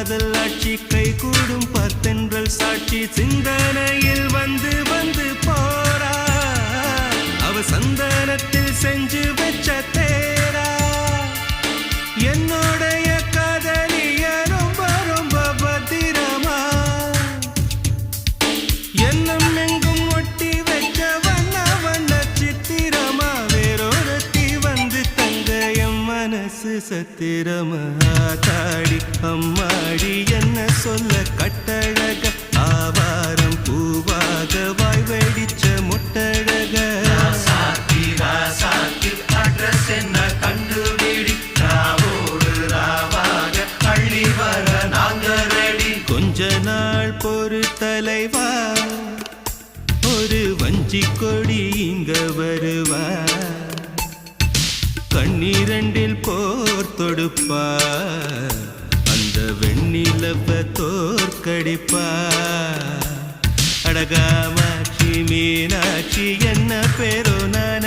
காதல் ஆட்சி கை கூடும் பத்தென்றல் சாட்சி சிந்தனையில் வந்து வந்து போரா அவ சந்தனத்தில் செஞ்சு வச்ச தேரா என்னோடைய காதலிய ரொம்ப ரொம்ப பத்திரமா என்னும் எங்கும் ஒட்டி வச்ச வண்ண வண்ண சித்திரமா வேறொருத்தி வந்து தங்க என் மனசு சத்திரமா தாடி அம்மாடி என்ன சொல்ல கட்டழக ஆவாரம் பூவாக வாய் வெடிச்ச முட்டழக அட்ரஸ் என்ன கண்டுபிடி ராவோடு ராவாக அள்ளி வர நாங்க ரெடி கொஞ்ச நாள் பொறு தலைவா ஒரு வஞ்சி கொடி இங்க வருவா கண்ணீரண்டில் போர் தொடுப்பா அந்த வெண்ணிலவ தோற்கடிப்பா அடகாமாட்சி மீனாட்சி என்ன பேரோ நான